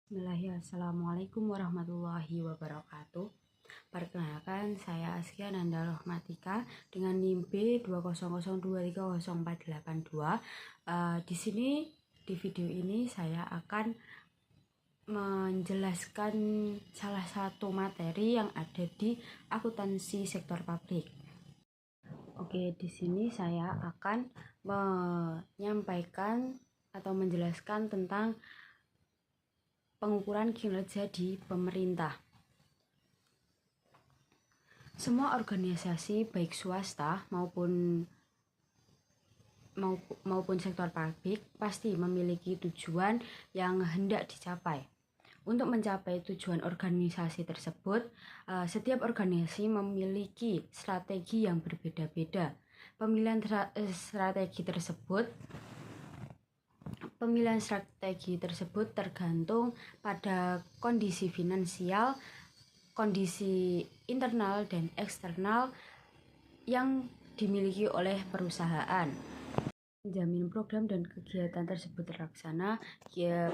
Assalamualaikum warahmatullahi wabarakatuh. Perkenalkan, saya Askia Nanda Rohmatika dengan NIM B200230482. Di sini di video ini saya akan menjelaskan salah satu materi yang ada di akuntansi sektor publik. Oke, di sini saya akan menyampaikan atau menjelaskan tentang pengukuran kinerja di pemerintah. Semua organisasi baik swasta maupun sektor publik pasti memiliki tujuan yang hendak dicapai. Untuk mencapai tujuan organisasi tersebut, setiap organisasi memiliki strategi yang berbeda-beda. Pemilihan strategi tersebut tergantung pada kondisi finansial, kondisi internal dan eksternal yang dimiliki oleh perusahaan. Menjamin program dan kegiatan tersebut terlaksana,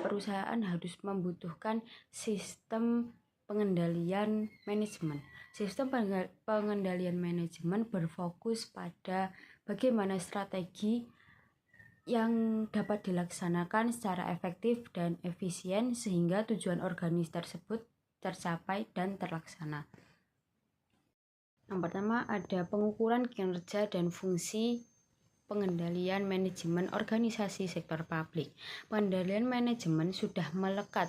perusahaan harus membutuhkan sistem pengendalian manajemen. Sistem pengendalian manajemen berfokus pada bagaimana strategi yang dapat dilaksanakan secara efektif dan efisien sehingga tujuan organisasi tersebut tercapai dan terlaksana. Yang pertama ada pengukuran kinerja dan fungsi pengendalian manajemen organisasi sektor publik. Pengendalian manajemen sudah melekat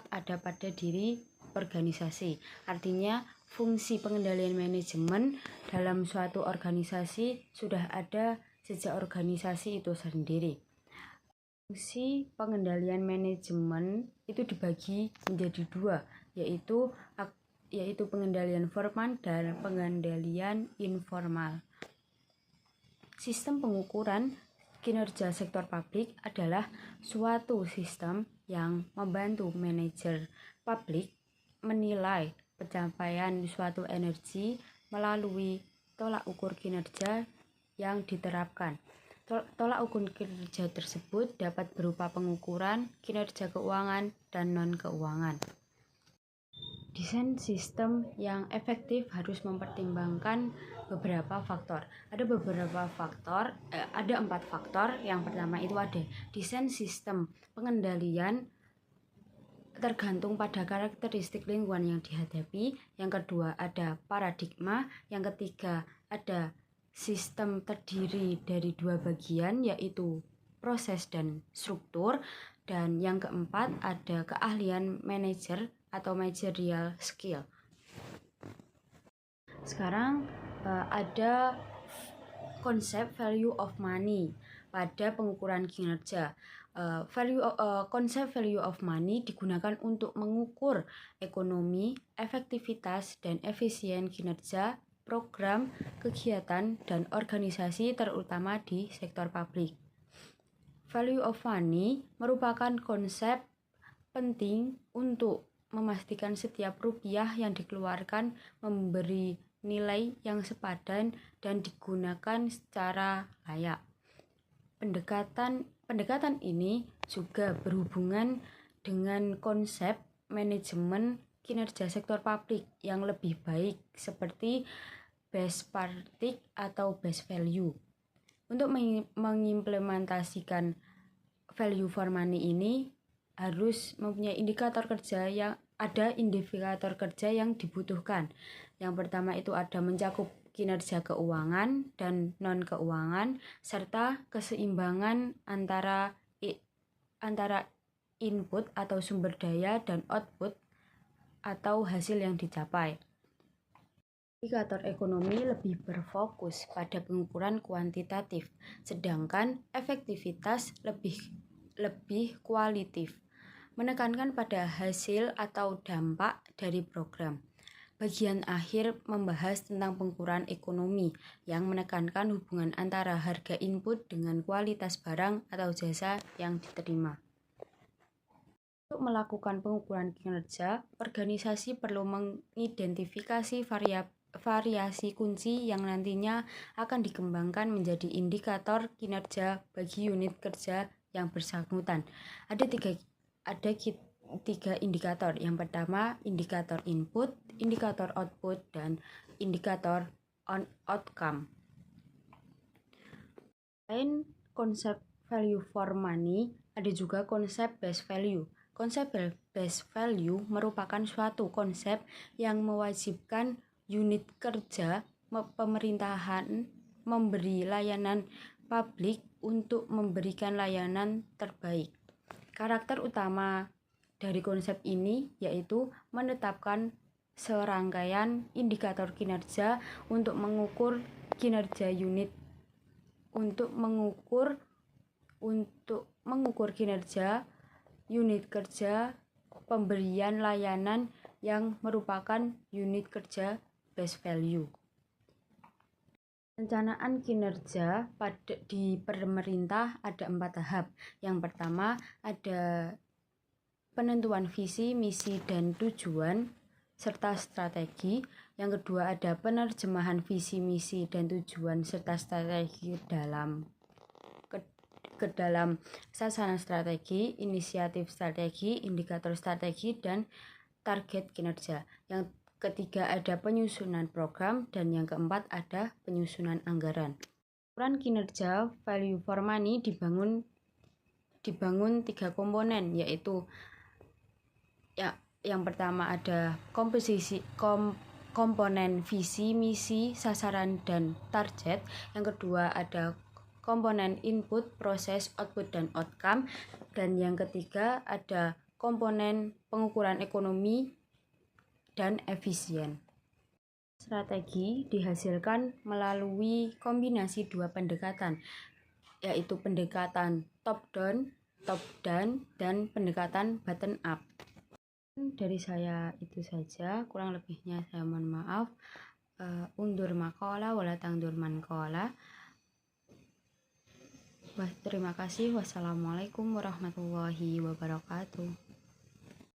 ada pada diri organisasi. Artinya fungsi pengendalian manajemen dalam suatu organisasi sudah ada sejak organisasi itu sendiri. Fungsi pengendalian manajemen itu dibagi menjadi dua, yaitu pengendalian formal dan pengendalian informal. Sistem pengukuran kinerja sektor publik adalah suatu sistem yang membantu manajer publik menilai pencapaian suatu energi melalui tolak ukur kinerja yang diterapkan. Tolak ukur kinerja tersebut dapat berupa pengukuran kinerja keuangan dan non-keuangan. Desain sistem yang efektif harus mempertimbangkan beberapa faktor. Ada 4 faktor. Yang pertama itu ada desain sistem pengendalian tergantung pada karakteristik lingkungan yang dihadapi. Yang kedua ada paradigma. Yang ketiga ada sistem terdiri dari 2 bagian, yaitu proses dan struktur. Dan yang keempat ada keahlian manajer atau managerial skill. Sekarang ada konsep value of money pada pengukuran kinerja. Konsep value of money digunakan untuk mengukur ekonomi, efektivitas, dan efisien kinerja program, kegiatan, dan organisasi terutama di sektor publik. Value of money merupakan konsep penting untuk memastikan setiap rupiah yang dikeluarkan memberi nilai yang sepadan dan digunakan secara layak. Pendekatan ini juga berhubungan dengan konsep manajemen kinerja sektor publik yang lebih baik seperti best practice atau best value. Untuk mengimplementasikan value for money ini harus mempunyai indikator kerja yang dibutuhkan. Yang pertama itu ada mencakup kinerja keuangan dan non-keuangan serta keseimbangan antara input atau sumber daya dan output atau hasil yang dicapai. Indikator ekonomi lebih berfokus pada pengukuran kuantitatif, sedangkan efektivitas lebih kualitatif, menekankan pada hasil atau dampak dari program. Bagian akhir membahas tentang pengukuran ekonomi yang menekankan hubungan antara harga input dengan kualitas barang atau jasa yang diterima. Untuk melakukan pengukuran kinerja, organisasi perlu mengidentifikasi variasi kunci yang nantinya akan dikembangkan menjadi indikator kinerja bagi unit kerja yang bersangkutan. Ada ada tiga indikator. Yang pertama indikator input, indikator output, dan indikator outcome. Selain konsep value for money, ada juga konsep base value. Konsep base value merupakan suatu konsep yang mewajibkan unit kerja pemerintahan memberi layanan publik untuk memberikan layanan terbaik. Karakter utama dari konsep ini yaitu menetapkan serangkaian indikator kinerja untuk mengukur kinerja unit kinerja unit kerja pemberian layanan yang merupakan unit kerja base value. Perencanaan kinerja di pemerintah ada 4 tahap. Yang pertama ada penentuan visi, misi, dan tujuan serta strategi. Yang kedua ada penerjemahan visi, misi, dan tujuan serta strategi ke dalam sasaran strategi, inisiatif strategi, indikator strategi, dan target kinerja. Yang ketiga ada penyusunan program, dan yang keempat ada penyusunan anggaran. Ukuran kinerja value for money dibangun 3 komponen, yaitu yang pertama ada komponen visi, misi, sasaran, dan target. Yang kedua ada komponen input, proses, output, dan outcome. Dan yang ketiga ada komponen pengukuran ekonomi dan efisien. Strategi dihasilkan melalui kombinasi 2 pendekatan, yaitu pendekatan top-down, dan pendekatan bottom-up. Dari saya itu saja, kurang lebihnya saya mohon maaf. Undur maqala wala tangdur manqala. Terima kasih. Wassalamualaikum warahmatullahi wabarakatuh.